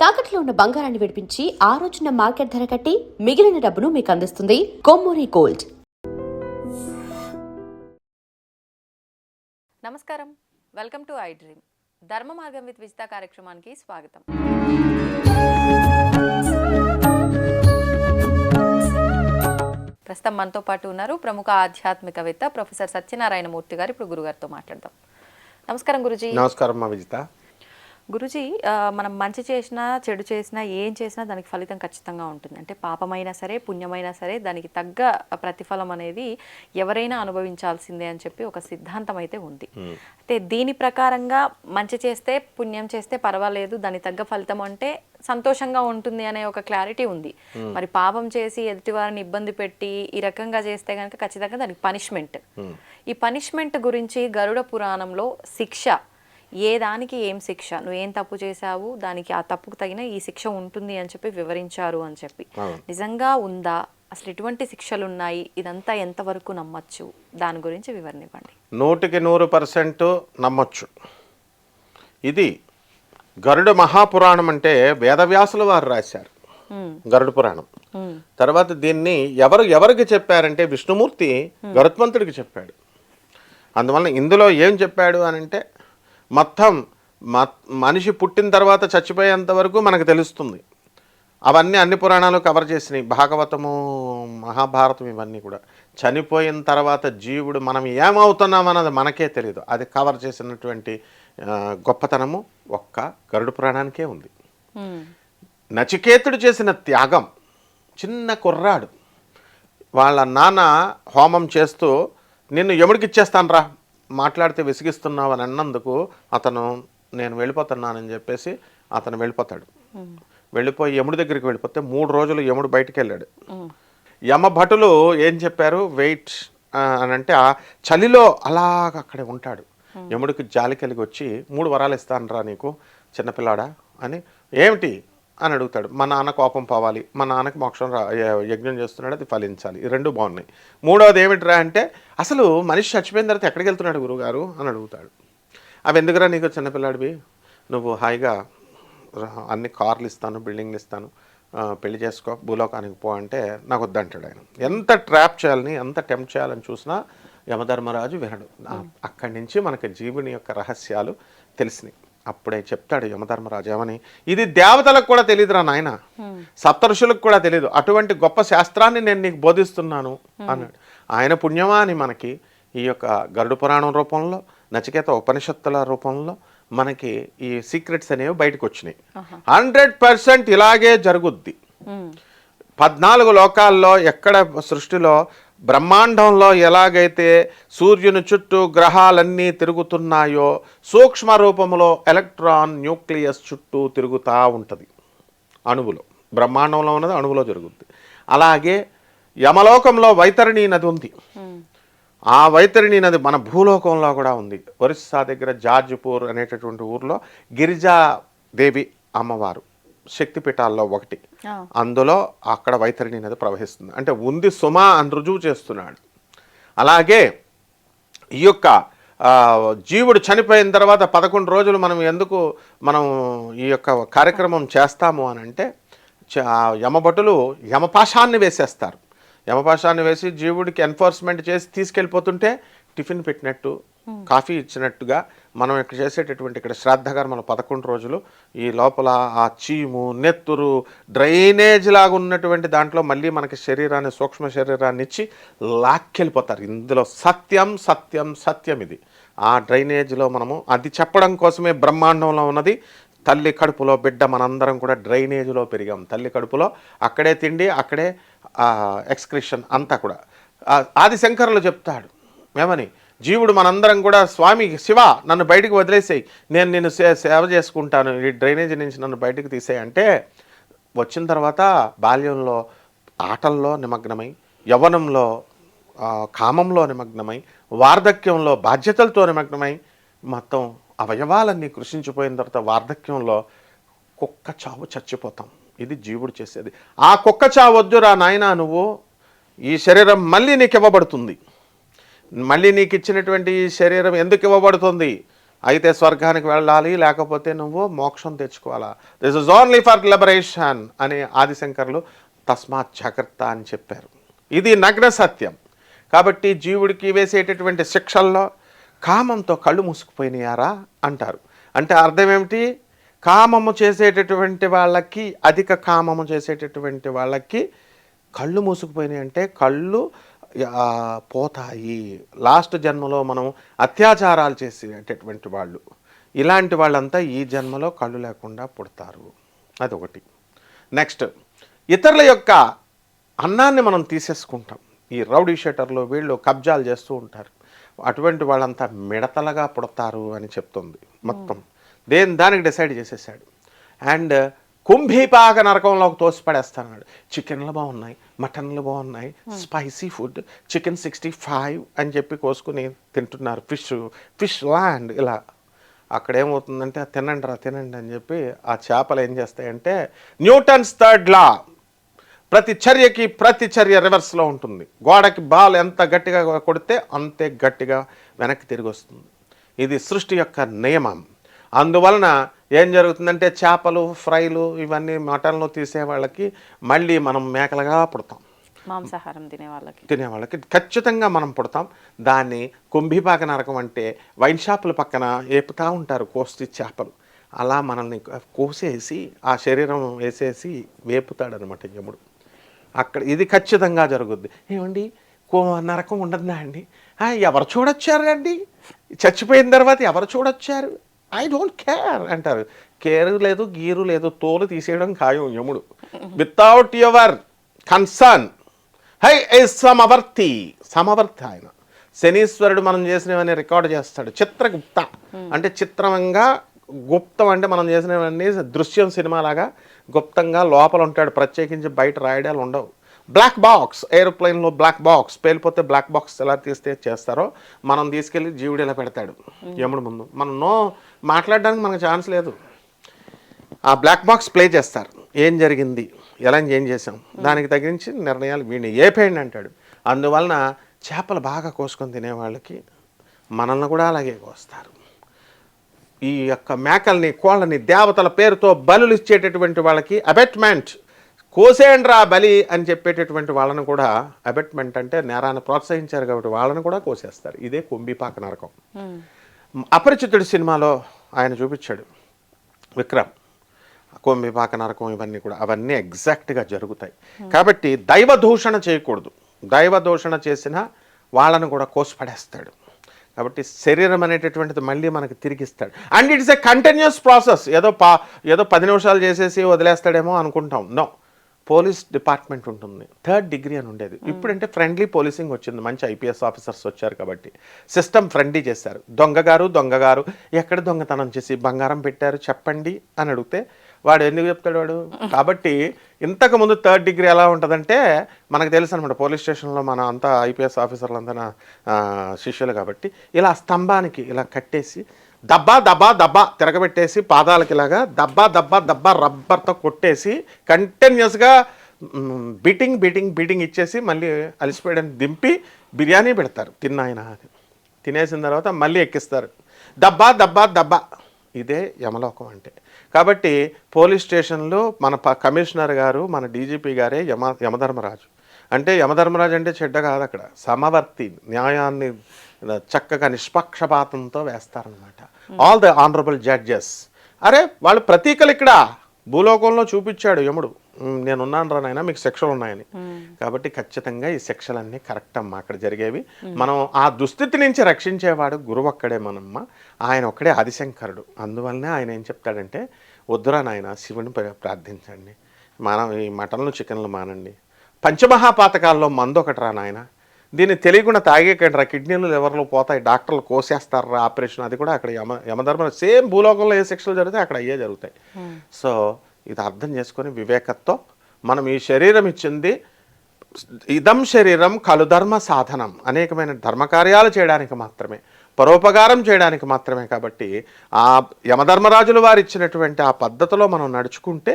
తాకట్లో ఉన్న బంగారాన్ని విడిపించి ఆ రోజున మార్కెట్ ధర కట్టి మిగిలిన డబ్బును మీకు అందిస్తుంది కొమ్మూరి గోల్డ్. నమస్కారం, వెల్కమ్ టు ఐ డ్రీమ్. ధర్మ మార్గం విత్ విజిత కార్యక్రమానికి స్వాగతం. ప్రస్తుతం మనతో పాటు ఉన్నారు ప్రముఖ ఆధ్యాత్మికవేత్త ప్రొఫెసర్ సత్యనారాయణ మూర్తి గారు. ఇప్పుడు గురుగారితో మాట్లాడదాం. నమస్కారం గురుజీ. నమస్కారం మా విజిత. గురుజీ, మనం మంచి చేసినా చెడు చేసినా ఏం చేసినా దానికి ఫలితం ఖచ్చితంగా ఉంటుంది. అంటే పాపమైనా సరే పుణ్యమైనా సరే దానికి తగ్గ ప్రతిఫలం అనేది ఎవరైనా అనుభవించాల్సిందే అని చెప్పి ఒక సిద్ధాంతం అయితే ఉంది. అయితే దీని ప్రకారంగా మంచి చేస్తే పుణ్యం చేస్తే పర్వాలేదు, దానికి తగ్గ ఫలితం అంటే సంతోషంగా ఉంటుంది అనే ఒక క్లారిటీ ఉంది. మరి పాపం చేసి ఎదుటి వారిని ఇబ్బంది పెట్టి ఈ రకంగా చేస్తే కనుక ఖచ్చితంగా దానికి పనిష్మెంట్. ఈ పనిష్మెంట్ గురించి గరుడ పురాణంలో శిక్ష, ఏ దానికి ఏం శిక్ష, నువ్వు ఏం తప్పు చేశావు దానికి ఆ తప్పుకు తగిన ఈ శిక్ష ఉంటుంది అని చెప్పి వివరించారు అని చెప్పి నిజంగా ఉందా? అసలు ఎటువంటి శిక్షలు ఉన్నాయి? ఇదంతా ఎంతవరకు నమ్మచ్చు? దాని గురించి వివరణ ఇవ్వండి. 100% నమ్మచ్చు. ఇది గరుడ మహాపురాణం అంటే వేదవ్యాసుల వారు రాశారు గరుడ పురాణం. తర్వాత దీన్ని ఎవరికి చెప్పారంటే విష్ణుమూర్తి గరుత్మంతుడికి చెప్పాడు. అందువలన ఇందులో ఏం చెప్పాడు అని అంటే మొత్తం మనిషి పుట్టిన తర్వాత చచ్చిపోయేంత వరకు మనకు తెలుస్తుంది. అవన్నీ అన్ని పురాణాలు కవర్ చేసినాయి. భాగవతము, మహాభారతం ఇవన్నీ కూడా. చనిపోయిన తర్వాత జీవుడు మనం ఏమవుతున్నాం అన్నది మనకే తెలియదు. అది కవర్ చేసినటువంటి గొప్పతనము ఒక్క గరుడ పురాణానికే ఉంది. నచికేతుడు చేసిన త్యాగం, చిన్న కుర్రాడు వాళ్ళ నాన్న హోమం చేస్తూ నిన్ను యముడికి ఇచ్చేస్తాను రా, మాట్లాడితే విసిగిస్తున్నావు అని అన్నందుకు అతను నేను వెళ్ళిపోతున్నానని చెప్పేసి అతను వెళ్ళిపోతాడు. వెళ్ళిపోయి యముడి దగ్గరికి వెళ్ళిపోతే 3 రోజులు యముడు బయటికి వెళ్ళాడు. యమభటులు ఏం చెప్పారు, వెయిట్ అని అంటే ఆ చలిలో అలాగ అక్కడే ఉంటాడు. యముడికి జాలి కలిగి వచ్చి 3 వరాలు ఇస్తాను రా నీకు చిన్నపిల్లాడా అని. ఏమిటి అని అడుగుతాడు. మా నాన్న కోపం పోవాలి, మా నాన్నకి మోక్షం యజ్ఞం చేస్తున్నాడు, అది ఫలించాలి. ఈ 2 బాగున్నాయి. 3వది ఏమిటిరా అంటే అసలు మనిషి చచ్చిపోయిన తర్వాత ఎక్కడికి వెళ్తున్నాడు గురువుగారు అని అడుగుతాడు. అవి ఎందుకురా నీకు చిన్నపిల్లాడివి, నువ్వు హాయిగా అన్ని కార్లు ఇస్తాను, బిల్డింగ్లు ఇస్తాను, పెళ్లి చేసుకో, భూలోకానికి పో అంటే నాకు వద్దంటాడు ఆయన. ఎంత ట్రాప్ చేయాలని, ఎంత టెంప్ట్ చేయాలని చూసినా యమధర్మరాజు వినడు. అక్కడి నుంచి మనకి జీవుని యొక్క రహస్యాలు తెలిసినాయి. అప్పుడే చెప్తాడు యమధర్మరాజు ఏమని, ఇది దేవతలకు కూడా తెలియదురా నాయన, సప్తఋషులకు కూడా తెలియదు, అటువంటి గొప్ప శాస్త్రాన్ని నేను నీకు బోధిస్తున్నాను అన్నాడు. ఆయన పుణ్యమా అని మనకి ఈ యొక్క గరుడ పురాణం రూపంలో, నచికేత ఉపనిషత్తుల రూపంలో మనకి ఈ సీక్రెట్స్ అనేవి బయటకు వచ్చినాయి. 100% ఇలాగే జరుగుద్ది. 14 లోకాల్లో ఎక్కడ సృష్టిలో బ్రహ్మాండంలో ఎలాగైతే సూర్యుని చుట్టూ గ్రహాలన్నీ తిరుగుతున్నాయో సూక్ష్మ రూపంలో ఎలక్ట్రాన్ న్యూక్లియస్ చుట్టూ తిరుగుతూ ఉంటుంది. అణువులో, బ్రహ్మాండంలో ఉన్నది అణువులో జరుగుద్ది. అలాగే యమలోకంలో వైతరణి నది ఉంది. ఆ వైతరణి నది మన భూలోకంలో కూడా ఉంది. ఒరిస్సా దగ్గర జార్జ్పూర్ అనేటటువంటి ఊర్లో గిరిజాదేవి అమ్మవారు శక్తిపీఠాల్లో ఒకటి. అందులో అక్కడ వైతరణి నది ప్రవహిస్తుంది. అంటే ఉంది సుమా అని రుజువు చేస్తున్నాడు. అలాగే ఈ యొక్క జీవుడు చనిపోయిన తర్వాత 11 రోజులు మనం ఈ యొక్క కార్యక్రమం చేస్తాము అని అంటే యమభటులు యమపాశాన్ని వేసేస్తారు. యమపాశాన్ని వేసి జీవుడికి ఎన్ఫోర్స్మెంట్ చేసి తీసుకెళ్ళిపోతుంటే టిఫిన్ పెట్టినట్టు, కాఫీ ఇచ్చినట్టుగా మనం ఇక్కడ చేసేటటువంటి ఇక్కడ శ్రాద్ధగారు మనం 11 రోజులు ఈ లోపల ఆ చీము, నెత్తురు, డ్రైనేజ్ లాగా ఉన్నటువంటి దాంట్లో మళ్ళీ మనకి శరీరాన్ని, సూక్ష్మ శరీరాన్ని ఇచ్చి లాక్కెళ్ళిపోతారు. ఇందులో సత్యం సత్యం సత్యం ఇది. ఆ డ్రైనేజ్లో మనము అది చెప్పడం కోసమే బ్రహ్మాండంలో ఉన్నది. తల్లి కడుపులో బిడ్డ మనందరం కూడా డ్రైనేజ్లో పెరిగాం. తల్లి కడుపులో అక్కడే తిండి, అక్కడే ఎక్స్క్రిషన్ అంతా కూడా. ఆదిశంకరులు చెప్తాడు ఏమని, జీవుడు మనందరం కూడా స్వామి శివ నన్ను బయటికి వదిలేసేయి, నేను నిన్ను సేవ చేసుకుంటాను, ఈ డ్రైనేజ్ నుంచి నన్ను బయటికి తీసేయి అంటే వచ్చిన తర్వాత బాల్యంలో ఆటల్లో నిమగ్నమై, యవ్వనంలో కామంలో నిమగ్నమై, వార్ధక్యంలో బాధ్యతలతో నిమగ్నమై మొత్తం అవయవాలన్నీ కృషించిపోయిన తర్వాత వార్ధక్యంలో కుక్క చావు చచ్చిపోతాం. ఇది జీవుడు చేసేది. ఆ కుక్క చావు వద్దురా నాయనా, నువ్వు ఈ శరీరం మళ్ళీ నీకు ఇవ్వబడుతుంది. మళ్ళీ నీకు ఇచ్చినటువంటి ఈ శరీరం ఎందుకు ఇవ్వబడుతుంది? అయితే స్వర్గానికి వెళ్ళాలి, లేకపోతే నువ్వు మోక్షం తెచ్చుకోవాలా. This is only for liberation అని ఆదిశంకర్లు తస్మాత్ జాగ్రత్త అని చెప్పారు. ఇది నగ్న సత్యం. కాబట్టి జీవుడికి వేసేటటువంటి శిక్షల్లో కామంతో కళ్ళు మూసుకుపోయినాయారా అంటారు. అంటే అర్థం ఏమిటి? కామము చేసేటటువంటి వాళ్ళకి, అధిక కామము చేసేటటువంటి వాళ్ళకి కళ్ళు మూసుకుపోయినాయి అంటే కళ్ళు పోతాయి. లాస్ట్ జన్మలో మనం అత్యాచారాలు చేసేటటువంటి వాళ్ళు, ఇలాంటి వాళ్ళంతా ఈ జన్మలో కళ్ళు లేకుండా పుడతారు. అదొకటి. నెక్స్ట్, ఇతరుల యొక్క అన్నాన్ని మనం తీసేసుకుంటాం. ఈ రౌడీ షీటర్లు వీళ్ళు కబ్జాలు చేస్తూ ఉంటారు. అటువంటి వాళ్ళంతా మిడతలుగా పుడతారు అని చెప్తుంది మొత్తం. దానికి డిసైడ్ చేసేసాడు. అండ్ కుంభీపాక నరకంలోకి తోసిపడేస్తాడు. చికెన్లు బాగున్నాయి, మటన్లు బాగున్నాయి, స్పైసీ ఫుడ్, చికెన్ 65 అని చెప్పి కోసుకుని తింటున్నారు. ఫిష్ ల్యాండ్ ఇలా. అక్కడేమవుతుందంటే తినండి అని చెప్పి ఆ చేపలు ఏం చేస్తాయంటే, న్యూటన్స్ థర్డ్ లా, ప్రతి చర్య రివర్స్లో ఉంటుంది. గోడకి బాల్ ఎంత గట్టిగా కొడితే అంతే గట్టిగా వెనక్కి తిరిగి వస్తుంది. ఇది సృష్టి యొక్క నియమం. అందువలన ఏం జరుగుతుందంటే చేపలు ఫ్రైలు ఇవన్నీ మటన్లు తీసే వాళ్ళకి మళ్ళీ మనం మేకలుగా పుడతాం. మాంసాహారం తినేవాళ్ళకి ఖచ్చితంగా మనం పుడతాం. దాన్ని కుంభీపాక నరకం అంటే వైన్ షాపుల పక్కన ఏపుతా ఉంటారు కోసి చేపలు. అలా మనల్ని కోసేసి ఆ శరీరం వేసేసి వేపుతాడనమాట యముడు. అక్కడ ఇది ఖచ్చితంగా జరుగుద్ది. ఏమండి నరకం ఉండదా అండి? ఎవరు చూడొచ్చారు అండి? చచ్చిపోయిన తర్వాత ఎవరు చూడొచ్చారు? ఐ డోంట్ కేర్ అంటారు. కేర్ లేదు, గీరు లేదు, తోలు తీసేయడం ఖాయం యముడు. Without your concern. సమవర్తి ఆయన శనీశ్వరుడు మనం చేసినవన్నీ రికార్డు చేస్తాడు. చిత్రగుప్త అంటే చిత్రంగా, గుప్తం అంటే మనం చేసినవన్నీ దృశ్యం సినిమాలాగా గుప్తంగా లోపల ఉంటాడు. ప్రత్యేకించి బయట రాయడాలు ఉండవు. బ్లాక్ బాక్స్, ఏరోప్లేన్లో బ్లాక్ బాక్స్ పేలిపోతే బ్లాక్ బాక్స్ ఎలా తీస్తే చేస్తారో మనం తీసుకెళ్ళి జీవుడు ఇలా పెడతాడు యముడు ముందు. మనం మాట్లాడడానికి మనకు ఛాన్స్ లేదు. ఆ బ్లాక్ బాక్స్ ప్లే చేస్తారు. ఏం జరిగింది, ఎలా ఏం చేసాం, దానికి తగ్గించి నిర్ణయాలు వీడిని ఏపేయండి అంటాడు. అందువలన చేపలు బాగా కోసుకొని తినేవాళ్ళకి మనల్ని కూడా అలాగే కోస్తారు. ఈ యొక్క మేకల్ని, కోళ్ళని దేవతల పేరుతో బలులు ఇచ్చేటటువంటి వాళ్ళకి అబెట్మెంట్, కోసేయండ్రా బలి అని చెప్పేటటువంటి వాళ్ళను కూడా, అబెట్మెంట్ అంటే నేరాన్ని ప్రోత్సహించారు కాబట్టి వాళ్ళను కూడా కోసేస్తారు. ఇదే కుంభీపాక నరకం. అపరిచితుడి సినిమాలో ఆయన చూపించాడు విక్రమ్. కుంభీపాక నరకం ఇవన్నీ కూడా అవన్నీ ఎగ్జాక్ట్గా జరుగుతాయి. కాబట్టి దైవ దూషణ చేయకూడదు. దైవ దూషణ చేసిన వాళ్ళను కూడా కోసిపడేస్తాడు. కాబట్టి శరీరం అనేటటువంటిది మళ్ళీ మనకి తిరిగిస్తాడు. And it's a continuous process. ఏదో 10 నిమిషాలు చేసేసి వదిలేస్తాడేమో అనుకుంటాం. నో, పోలీస్ డిపార్ట్మెంట్ ఉంటుంది. 3rd డిగ్రీ అని ఉండేది. ఇప్పుడంటే ఫ్రెండ్లీ పోలీసింగ్ వచ్చింది. మంచి ఐపీఎస్ ఆఫీసర్స్ వచ్చారు కాబట్టి సిస్టమ్ ఫ్రెండ్లీ చేశారు. దొంగగారు ఎక్కడ దొంగతనం చేసి బంగారం పెట్టారు చెప్పండి అని అడిగితే వాడు ఎందుకు చెప్తాడు వాడు? కాబట్టి ఇంతకుముందు 3rd డిగ్రీ ఎలా ఉంటుందంటే మనకు తెలుసు అనమాట. పోలీస్ స్టేషన్లో మన అంతా ఐపీఎస్ ఆఫీసర్లు అంతా శిష్యులు కాబట్టి ఇలా స్తంభానికి ఇలా కట్టేసి దబ్బా తిరగబెట్టేసి పాదాలకి ఇలాగా దబ్బా రబ్బర్తో కొట్టేసి కంటిన్యూస్గా బీటింగ్ ఇచ్చేసి మళ్ళీ అలసిపోయడానికి దింపి బిర్యానీ పెడతారు. తిన్నాయన తినేసిన తర్వాత మళ్ళీ ఎక్కిస్తారు. దబ్బా ఇదే యమలోకం అంటే. కాబట్టి పోలీస్ స్టేషన్లో మన కమిషనర్ గారు, మన డీజీపీ గారే యమధర్మరాజు. అంటే యమధర్మరాజు అంటే చెడ్డ కాదు, అక్కడ సమవర్తి, న్యాయాన్ని చక్కగా నిష్పక్షపాతంతో వేస్తారనమాట. All the honourable judges. అరే వాళ్ళు ప్రతీకలు ఇక్కడ భూలోకంలో చూపించాడు యముడు. నేనున్నాను రా నాయన, మీకు శిక్షలు ఉన్నాయని. కాబట్టి ఖచ్చితంగా ఈ శిక్షలన్నీ కరెక్ట్ అమ్మా అక్కడ జరిగేవి. మనం ఆ దుస్థితి నుంచి రక్షించేవాడు గురువు ఒక్కడే మనమ్మ. ఆయన ఒక్కడే ఆదిశంకరుడు. అందువల్లనే ఆయన ఏం చెప్తాడంటే, వద్దురా నాయన, శివుని ప్రార్థించండి, మనం ఈ మటన్లు చికెన్లు మానండి, పంచమహాపాతకాల్లో మందు ఒకటి రా నాయన, దీన్ని తెలియకుండా తాగేకండి రా, కిడ్నీలు లివర్లు పోతాయి, డాక్టర్లు కోసేస్తారా ఆపరేషన్. అది కూడా అక్కడ యమధర్మ సేమ్ భూలోకంలో ఏ శిక్షలు జరిగితే అక్కడ అయ్యే జరుగుతాయి. సో ఇది అర్థం చేసుకొని వివేకంతో మనం ఈ శరీరం ఇచ్చింది, ఇదం శరీరం కలుధర్మ సాధనం, అనేకమైన ధర్మకార్యాలు చేయడానికి మాత్రమే, పరోపకారం చేయడానికి మాత్రమే. కాబట్టి ఆ యమధర్మరాజుల వారు ఇచ్చినటువంటి ఆ పద్ధతిలో మనం నడుచుకుంటే,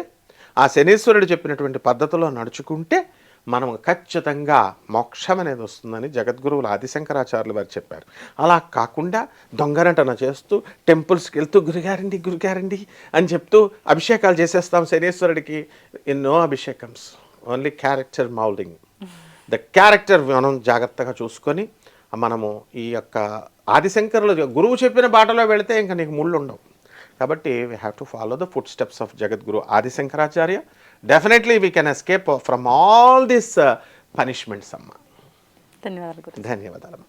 ఆ శనీశ్వరుడు చెప్పినటువంటి పద్ధతిలో నడుచుకుంటే మనం ఖచ్చితంగా మోక్షం అనేది వస్తుందని జగద్గురువులు ఆదిశంకరాచార్యులు వారు చెప్పారు. అలా కాకుండా దొంగనటన చేస్తూ టెంపుల్స్కి వెళ్తూ గురుగారండి గురుగారండి అని చెప్తూ అభిషేకాలు చేసేస్తాం శనేశ్వరుడికి. ఎన్నో అభిషేకమ్స్, only character moulding. The character మనం జాగ్రత్తగా చూసుకొని మనము ఈ యొక్క ఆదిశంకరులు గురువు చెప్పిన బాటలో వెళితే ఇంకా నీకు ముళ్ళు ఉండవు. కాబట్టి we have to follow the foot steps of Jagadguru Adi Shankaracharya. Definitely we can escape from all this punishments అమ్మ. ధన్యవాదాలు గురుజీ. ధన్యవాదాలు.